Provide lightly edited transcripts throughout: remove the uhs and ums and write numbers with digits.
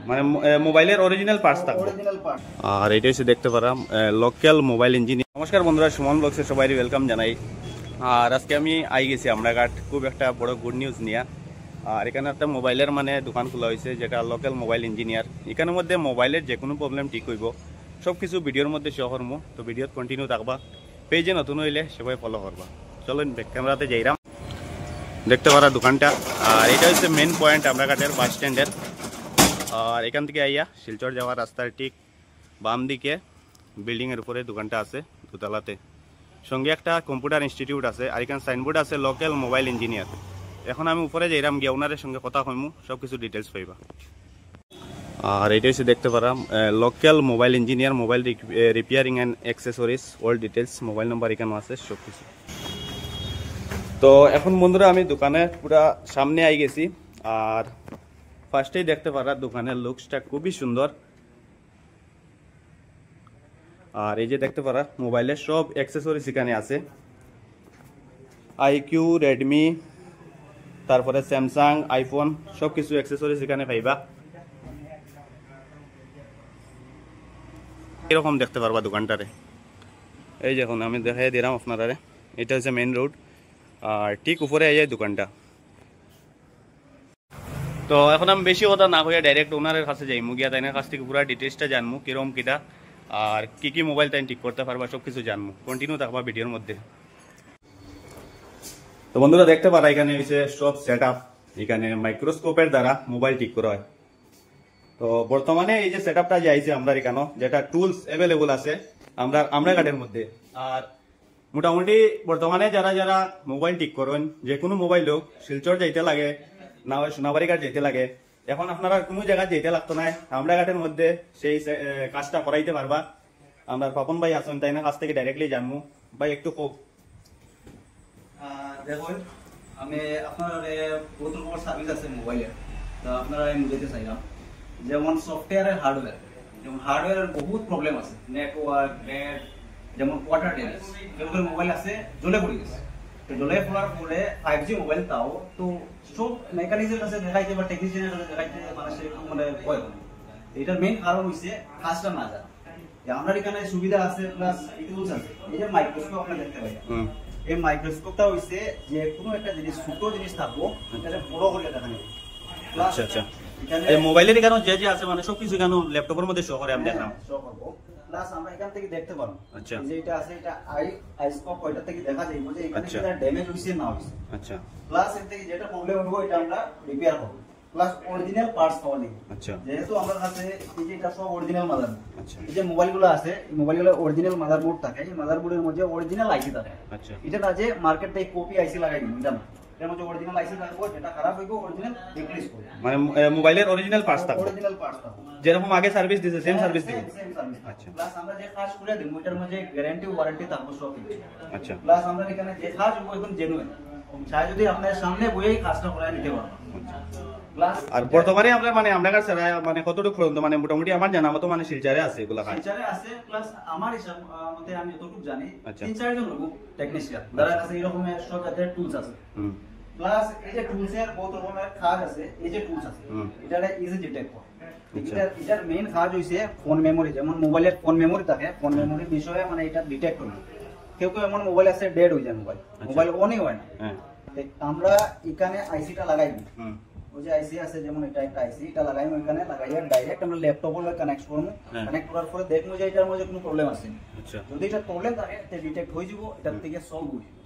মানে মোবাইলের original parts থাকবে, অরিজিনাল পার্ট। আর এটা হচ্ছে দেখতে পারাম লোকাল মোবাইল ইঞ্জিনিয়ার। নমস্কার বন্ধুরা, সুমন ব্লগসে সবাই ওয়েলকাম জানাই। আর আজকে আমি আই গেছি আমরাঘাট, খুব একটা বড় গুড নিউজ নিয়ে। আর এখানে একটা মোবাইলের মানে দোকান খোলা হয়েছে, যেটা লোকাল মোবাইল ইঞ্জিনিয়ার। এখানের মধ্যে মোবাইলের যে কোনো প্রবলেম ঠিক হইব, সব কিছু ভিডিওর মধ্যে শো করবো। তো ভিডিওত কন্টিনিউ থাকবা, পেজে নতুন হইলে সবাই ফলো করবা। চলেন ব্যাক ক্যামেরাতে যাইরাম, দেখতে পারা দোকানটা। আর এটা হচ্ছে মেন পয়েন্ট আমরাঘাটের বাস স্ট্যান্ডের। আর এখান থেকে আইয়া শিলচর যাওয়ার রাস্তার ঠিক বাম দিকে বিল্ডিংয়ের উপরে দোকানটা আছে, দোতলাতে। সঙ্গে একটা কম্পিউটার ইনস্টিটিউট আছে, আর এখানে সাইনবোর্ড আছে লোকাল মোবাইল ইঞ্জিনিয়ার। এখন আমি উপরে যাইরাম, গিয়ে ওনারের সঙ্গে কথা কইমু, সব কিছু ডিটেলস পাইবা। আর এটা হচ্ছে দেখতে পারাম local mobile engineer, mobile repairing and accessories, all details, mobile number এখানে আছে, সব কিছু। তো এখন বন্ধুরা আমি দোকানে পুরা সামনে আই গেছি। আর ফার্স্টেই দেখতে পারা দোকানের লুকসটা খুবই সুন্দর। আর এই যে দেখতে পারা মোবাইলের সব অ্যাক্সেসরিজ এখানে আছে, আইকিউ, রেডমি, তারপরে স্যামসাং, আইফোন, সব কিছু অ্যাক্সেসরিজ এখানে পাইবা। এরকম দেখতে পারবা দোকানটারে। এই দেখুন আমি দেখাই দিলাম আপনারা, এটা হচ্ছে মেইন রোড, আর ঠিক উপরে এই দোকানটা। তো এখন আমি বেশি কথা না হইয়া ডাইরেক্ট ওনারের কাছে যাইমু, গিয়া তাইনের কাছ থেকে পুরো ডিটেলসটা জানমু, কিরম কিটা আর কি মোবাইল তাই ঠিক করতে পারবা, সব কিছু জানমু। কন্টিনিউ থাকবা ভিডিওর মধ্যে। তো বন্ধুরা দেখতে পারা এখানে হচ্ছে সব সেট আপ, এখানে মাইক্রোস্কোপের দ্বারা মোবাইল ঠিক করা হয়। তো বর্তমানে এই যে সেট আপটা যে আইছে আমরা এখানে, যেটা টুলস অ্যাভেলেবল আছে আমরাঘাটের মধ্যে। আর মোটামুটি বর্তমানে যারা যারা মোবাইল ঠিক করেন, যে কোনো মোবাইল হোক, শিলচর যাইতে লাগে না সোনাবাড়িঘাট যেতে লাগে, এখন আপনারা কোনো জায়গায় যেতে লাগতো না, আমরাঘাটের মধ্যে সেই কাজটা করাইতে পারবা। আমরা পাপন ভাই আছেন, তাই না কাছ থেকে ডাইরেক্টলি জানবো। ভাই একটু হোক। দেখুন, আমি আপনার বহুত রকমের সার্ভিস আছে মোবাইলের, তো আপনারা আমি বুঝাইতে চাইলাম। যেমন সফটওয়্যার আর হার্ডওয়্যার। যেমন হার্ডওয়্যারের বহুত প্রবলেম আছে, নেটওয়ার্ক, নেট, যেমন ওয়াটার ড্যামেজ। যেগুলো মোবাইল আছে জ্বলে পড়ে গেছে, তো জ্বলে পড়ার পরে 5G মোবাইল, তাও তো সব মেকানিজমের কাছে দেখাইতে বা টেকনিশিয়ানের কাছে দেখাইতে মানুষ একটু মানে ভয় করে। এটার মেইন কারণ হচ্ছে কাজটা না জানা। আমরা এখানে সুবিধা আছে, প্লাস টুলস আছে। এই যে মাইক্রোস্কোপ আপনারা দেখতে পাই, এই মাইক্রোস্কোপটা হইছে যে কোনো একটা জিনিস, ছোট জিনিস থাকবো এটা বড় করে দেখা যাবে। আচ্ছা আচ্ছা, এই মোবাইলের এখানে যে যে আছে মানে সবকিছু এখানে ল্যাপটপের মধ্যে শো করে, আমি দেখলাম। শো করব, প্লাস আমরা এখান থেকে দেখতে পারবো। আচ্ছা, এই যে এটা আছে, এটা আইস্কোপ, ওইটা থেকে দেখা যায় যে এখানে যেটা ড্যামেজ হইছে না হইছে। আচ্ছা, প্লাস এর থেকে যেটা প্রবলেম হইবো এটা আমরা রিপেয়ার করব, প্লাস অরিজিনাল পার্টস পাওয়া যাবে। আচ্ছা, যেহেতু আমাদের কাছে এই যে এটা সব অরিজিনাল মাদারবোর্ড। আচ্ছা, এই যে মোবাইলগুলো আছে, এই মোবাইলগুলো অরিজিনাল মাদারবোর্ড থাকে, এই মাদারবোর্ডের মধ্যে অরিজিনাল আইসি থাকে। আচ্ছা, এটা না যে মার্কেট থেকে কপি আইসি লাগাই দিন, এটা না, এর মধ্যে অরিজিনাল আইসি থাকবে, যেটা খারাপ হইবো অরিজিনাল রিপ্লেস করব। মানে মোবাইলের অরিজিনাল পার্টস থাকবে, অরিজিনাল পার্টস থাকবে, যেরকম আগে সার্ভিস দিছে সেম সার্ভিস দিবে। আচ্ছা, প্লাস আমরা যে কাজ করে দিই ওইটার মধ্যে গ্যারান্টি ওয়ারেন্টি থাকবে সব কিছু। আচ্ছা, প্লাস আমরা এখানে যে কাজ হইবো একদম জেনুইন, চাই যদি আপনার সামনে বইয়েই কাজটা করায় নিতে পারবেন। আর বর্তমানে আমরা মানে আমরা কাছে মানে কতটুকু পর্যন্ত মানে মোটামুটি আমার জানা মতো মানে শিলচারে আছে এগুলা কাজ। শিলচারে আছে, প্লাস আমার হিসাব মতে আমি যতটুকু জানি 3-4 জন লোক টেকনিশিয়ান যারা কাছে এরকম সব জাতের টুলস আছে। প্লাস এই যে টুলসের বহুত রকমের কাজ আছে, এই যে টুলস আছে এটা ইজি ডিটেক্ট করে। এটার মেইন কাজ হইছে ফোন মেমোরি। যেমন মোবাইলের ফোন মেমোরি থাকে, ফোন মেমোরির বিষয়ে মানে এটা ডিটেক্ট করে। কেউ কেউ এমন মোবাইল আছে ডেড হয়ে যায়, মোবাইল অনই হয় না। আমরা এখানে আইসিটা লাগাই দিই, ওই যে আইসি আছে, যেমন এটা একটা আইসি, এটা লাগাই এখানে, লাগাইয়া ডাইরেক্ট আমরা ল্যাপটপের লগে কানেক্ট করব। কানেক্ট করার পরে দেখবো যে এটার মধ্যে কোনো প্রবলেম আছে। আচ্ছা, যদি এটা প্রবলেম থাকে এটা ডিটেক্ট হয়ে যাব, এটার থেকে সলভ হয়ে যাবে।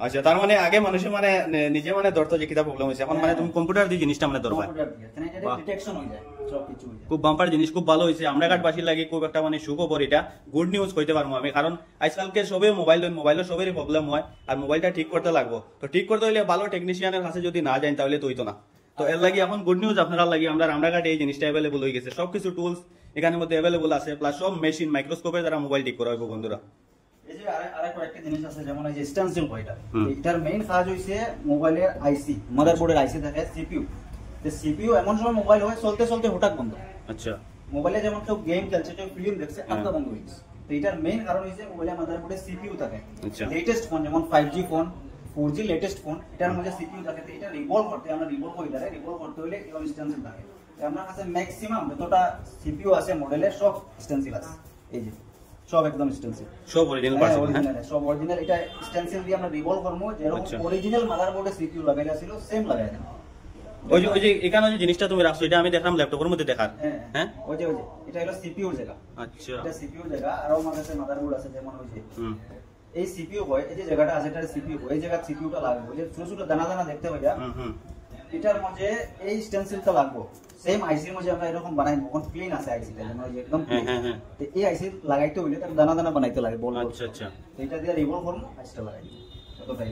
আচ্ছা, তার মানে আগে মানুষের মানে নিজে মানে ধরতো যে কিটা প্রবলেম হইছে, এখন মানে তুমি কম্পিউটার দিয়ে জিনিসটা মানে ধরবা, কম্পিউটার দিয়ে তাহলে এটা ডিটেকশন হয়ে যায়, সব কিছু হয়ে যায়। খুব বাম্পার জিনিস, খুব ভালো হইছে। আমরাঘাটবাসীর লাগে খুব একটা মানে সুখবর, এটা গুড নিউজ কইতে পারবো আমি। কারণ আজকালকে সবে মোবাইলের সবেরই প্রবলেম হয়, আর মোবাইলটা ঠিক করতে লাগবো। তো ঠিক করতে হইলে ভালো টেকনিশিয়ানের কাছে যদি না যাই তাহলে তো হইতো না। তো এর লাগি এখন গুড নিউজ আপনারা লাগি, আমরা আমরাঘাটে এই জিনিসটা অ্যাভেলেবল হয়ে গেছে, সবকিছু টুলস এখানের মধ্যে অ্যাভেলেবল আছে, প্লাস সব মেশিন মাইক্রোস্কোপের দ্বারা মোবাইল ঠিক করা হইব বন্ধুরা। এই যে আরেকটা একটা জিনিস আছে, যেমন এই যে স্টেনসিল কয়টা, এটার মেইন কাজ হইছে মোবাইলের আইসি, মাদারবোর্ডের আইসি থাকে, সিপিইউ। যে সিপিইউ এমন সময় মোবাইল হয় চলতে চলতে হঠাৎ বন্ধ। আচ্ছা, মোবাইলে যেমন কেউ গেম খেলছে, কেউ ফিল্ম দেখছে, আধা বন্ধ হয়ে গেছে। তো এটার মেইন কারণ হইছে মোবাইলের মাদারবোর্ডে সিপিইউ থাকে। লেটেস্ট ফোন যেমন 5G phone, 4G latest phone, এটার মধ্যে সিপিইউ থাকে। এটা রিভলভ করতে, আমরা রিভলভ করি, রিভলভ করতে হলে এই স্টেনসিল থাকে। আমার কাছে ম্যাক্সিমাম যতটা সিপিইউ আছে মডেলের সব স্টেনসিল আছে, এই যে সব একদম স্টেনসিল, সব অরিজিনাল পার্টস অরিজিনাল সব অরিজিনাল। এটা স্টেনসিল দিয়ে আমরা রিভলভ করব, যেরকম অরিজিনাল মাদারবোর্ডে সিপিইউ লাগাইলা ছিল সেম লাগাই দেন। ওই যে এখানে যে জিনিসটা তুমি রাখছো এটা আমি দেখলাম ল্যাপটপের মধ্যে দেখার। হ্যাঁ ওই যে এটা হলো সিপিইউর জায়গা। আচ্ছা, এটা সিপিইউর জায়গা। আর আমার কাছে মাদারবোর্ড আছে, যেমন ওই যে এই সিপিইউ হয়, এই যে জায়গাটা আছে এটা সিপিইউ, এই জায়গা সিপিইউটা লাগবে। ওই যে ছোট ছোট দানা দানা দেখতে পাইয়া, এটার মধ্যে এই স্টেনসিলটা লাগবে। সেম আইসির মধ্যে আমরা এরকম বানাই, কোন ক্লিন আছে আইসিটা, যেমন ওই যে একদম ক্লিন। তো এই আইসি লাগাইতে হইলে তার দানা দানা বানাইতে লাগে, বল। আচ্ছা আচ্ছা, এটা দিয়ে রিভলভ করব, আইসিটা লাগাই দিব, এতটাই।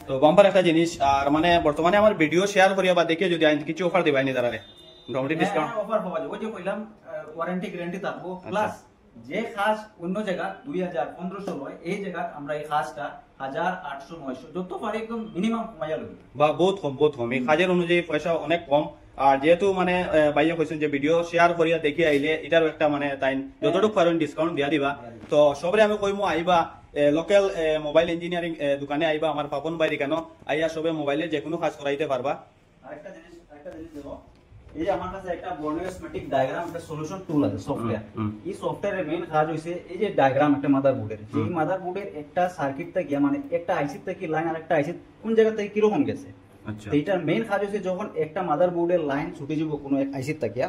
তো বাম্পার একটা জিনিস। আর মানে বর্তমানে আমার ভিডিও শেয়ার করিয়া বা দেখে যদি আইন কিছু অফার দিবাই নি দাঁড়ারে, মোটামুটি ডিসকাউন্ট অফার পাওয়া যায়। ওই যে কইলাম ওয়ারেন্টি গ্যারান্টি থাকবো, প্লাস যে খাস অন্য জায়গা 2000-1500 হয়, এই জায়গা আমরা এই খাসটা 1800-900 যত পারে একদম মিনিমাম কমাইয়া লই। বা বহুত কম। এই কাজের অনুযায়ী পয়সা অনেক কম। আর যেহেতু মানে ভাইয়া কইছেন যে ভিডিও শেয়ার করিয়া দেখি আইলে এটার একটা মানে তাই যতটুকু পারেন ডিসকাউন্ট দিয়া দিবা। তো সবরে আমি কইমু আইবা লোকাল মোবাইল ইঞ্জিনিয়ারিং দোকানে আইবা, আমার পাপন বাইরে কেন আইয়া সবে মোবাইলে যে কোনো কাজ করাইতে পারবা। আরেকটা জিনিস দেখো, এই যে আমার কাছে একটা বর্নিয়ার স্কিমেটিক ডায়াগ্রাম, একটা সলিউশন টুল আছে সফটওয়্যার। এই সফটওয়্যারের মেইন কাজ হইছে এই যে ডায়াগ্রাম একটা মাদারবোর্ডের, যে মাদারবোর্ডের একটা সার্কিট থেকে মানে একটা আইসি থেকে লাইন আর একটা আইসি কোন জায়গা থেকে কি রকম গেছে। আচ্ছা, এইটার মেইন কাজ হইছে যখন একটা মাদারবোর্ডের লাইন ছুটে যাব কোনো এক আইসি থেকে,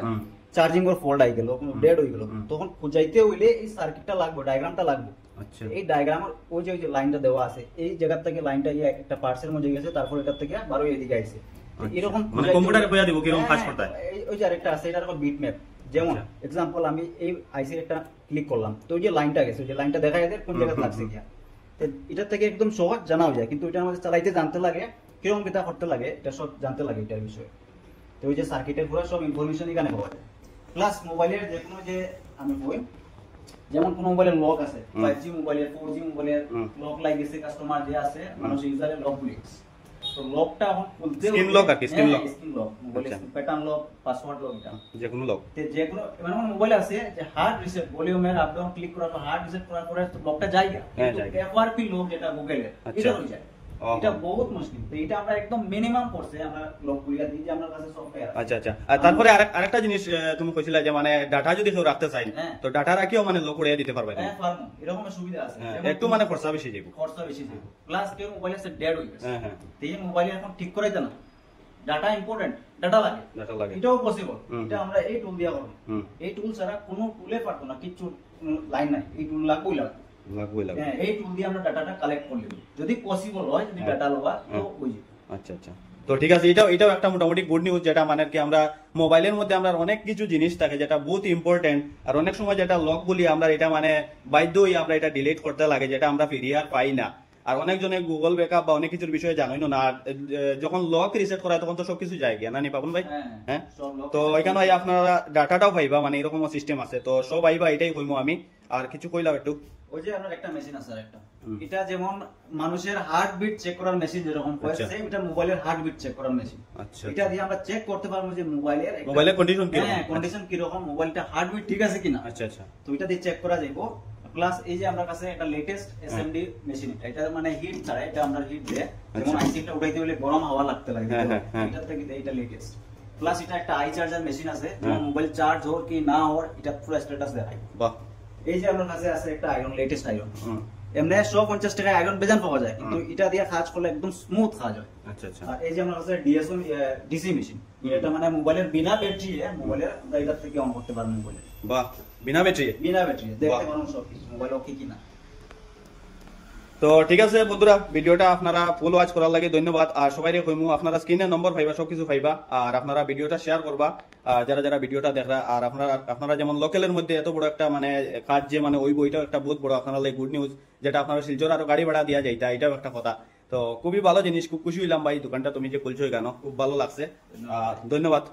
চার্জিং এর ফল্ট আই গেল, কোনো ডেড হই গেল, তখন খুঁজাইতে হইলে এই সার্কিটটা লাগবে, ডায়াগ্রামটা লাগবে। আচ্ছা, এই ডায়াগ্রামের ওই যে লাইনটা দেওয়া আছে, এই জায়গা থেকে লাইনটা একটা পার্টসের মধ্যে গেছে, তারপর এটা থেকে বারো এদিকে আইছে। এরকম মানে কম্পিউটারে কইয়া দিব কিরকম কাজ করতে হয়। ওই যে আরেকটা আছে, এটার বিট ম্যাপ। যেমন एग्जांपल আমি এই আইসির একটা ক্লিক করলাম, তো ওই যে লাইনটা গেছে, ওই যে লাইনটা দেখা যায় কোন জায়গায় লাগছে কি। তো এটা থেকে একদম সহজ জানা যায়, কিন্তু এটার মধ্যে চালাইতে জানতে লাগে, কিরকম কিতা করতে লাগে, এটা সব জানতে লাগে এটার বিষয়ে। তো ওই যে সার্কিটের পুরো সব ইনফরমেশন এখানে পাওয়া যায়। প্লাস মোবাইলের যে কোনো যে আমি বই, যেমন কোন মোবাইলের লক আছে, 5G মোবাইলের 4G মোবাইলের লক লাগিয়েছে কাস্টমার যে আছে, মানুষ ইউজারের লক গুলিছে, তো লকটা এখন খুলতে স্ক্রিন লক আর কি, স্ক্রিন লক মোবাইলের প্যাটার্ন লক, পাসওয়ার্ড লক, এটা যে কোনো লক। তে যে কোনো মানে মোবাইল আছে যে হার্ড রিসেট ভলিউমের আপ ডাউন ক্লিক করার পর হার্ড রিসেট করার পরে তো লকটা যায় না, কিন্তু এফআরপি লক যেটা গুগলের এটা হয়ে যায়, এটা বহুত মুশকিল। তো এটা আমরা একদম মিনিমাম করছে, আমরা লক গুলিয়া দিই যে আমার কাছে সফটওয়্যার। আচ্ছা আচ্ছা, আর তারপরে আরেকটা জিনিস তুমি কইছিলা যে মানে ডাটা যদি কেউ রাখতে চাই, তো ডাটা রাখিও মানে লক উড়িয়ে দিতে পারবে। হ্যাঁ পারবো, এরকম সুবিধা আছে। একটু মানে খরচা বেশি যাবে, প্লাস কেউ মোবাইল আছে ডেড হয়ে গেছে, তো এই মোবাইল এখন ঠিক করাইতে না, ডাটা ইম্পর্টেন্ট, ডাটা লাগে, এটাও পসিবল। এটা আমরা এই টুল দিয়া করব, এই টুল ছাড়া কোনো টুলে পারতো না, কিছু লাইন নাই, এই টুল লাগবেই লাগবে। হ্যাঁ, এই টুল দিয়ে আমরা ডাটাটা কালেক্ট করে নিব, যদি পসিবল হয়, যদি ডাটা লওয়া তো ওই। আচ্ছা আচ্ছা, তো ঠিক আছে, এটাও একটা মোটামুটি গুড নিউজ, যেটা মানে কি আমরা মোবাইলের মধ্যে আমরা অনেক কিছু জিনিস থাকে যেটা বহুত ইম্পর্টেন্ট, আর অনেক সময় যেটা লক বলি আমরা এটা মানে বাধ্য হয়ে আমরা এটা ডিলিট করতে লাগে, যেটা আমরা ফিরিয়ে আর পাই না। আর অনেকজনে গুগল ব্যাকআপ বা অনেক কিছুর বিষয়ে জানোই না, আর যখন লক রিসেট করা তখন তো সবকিছু যায় গিয়া না নি পাবন ভাই। হ্যাঁ, তো এখানে আপনারা ডাটাটাও পাইবা, মানে এরকম সিস্টেম আছে, তো সব আইবা, এটাই কইমু আমি। আর কিছু কইলাম একটু, ওই যে আমার একটা মেশিন আছে, একটা এটা যেমন মানুষের হার্টবিট চেক করার মেশিন যেরকম কয়, সেম এটা মোবাইলের হার্টবিট চেক করার মেশিন। আচ্ছা, এটা দিয়ে আমরা চেক করতে পারবো যে মোবাইলের কন্ডিশন কি, হ্যাঁ কন্ডিশন কি রকম, মোবাইলটা হার্টবিট ঠিক আছে কিনা। আচ্ছা আচ্ছা, তো এটা দিয়ে চেক করা যাইবো। প্লাস এই যে আমার কাছে একটা লেটেস্ট এসএমডি মেশিন, এটা মানে হিট ছাড়া, এটা আমরা হিট দিয়ে যেমন আইসিটা উঠাইতে হলে গরম হাওয়া লাগতে লাগে, এটা থেকে এটা লেটেস্ট। প্লাস এটা একটা আই চার্জার মেশিন আছে, মোবাইল চার্জ হোক কি না হোক এটা পুরো স্ট্যাটাস দেখায়। বাহ, এই যে আমার কাছে আছে একটা আয়রন, লেটেস্ট আয়রন, এমনি 150 টাকা আয়রন বেজান পাওয়া যায়, কিন্তু এটা দিয়ে কাজ করলে একদম স্মুথ কাজ হয়। আচ্ছা আচ্ছা, আর এই যে আমার কাছে ডিএসও ডিসি মেশিন, এটা মানে মোবাইলের বিনা ব্যাটারি মোবাইলের আমরা এটা থেকে অন করতে পারবো মোবাইলে। বাহ, বিনা ব্যাটারি দেখতে পারবো সব কিছু মোবাইল ওকে কিনা। তো ঠিক আছে বন্ধুরা, ভিডিওটা আপনারা ফুল ওয়াচ করার লাগে ধন্যবাদ। আর সবাই কইমু আপনারা স্ক্রিনে নম্বর পাইবা, সবকিছু পাইবা, আর আপনারা ভিডিওটা শেয়ার করবা যারা যারা ভিডিওটা দেখরা। আর আপনারা যেমন লোকালের মধ্যে এত বড় একটা মানে কাজ যে মানে ওই বইটাও একটা বহুত বড় আপনারা গুড নিউজ, যেটা আপনারা শিলচর আরো গাড়ি ভাড়া দিয়া যাইতা, এটাও একটা কথা। তো খুবই ভালো জিনিস, খুব খুশি হইলাম ভাই, দোকানটা তুমি যে খুলছো কেন খুব ভালো লাগছে, ধন্যবাদ।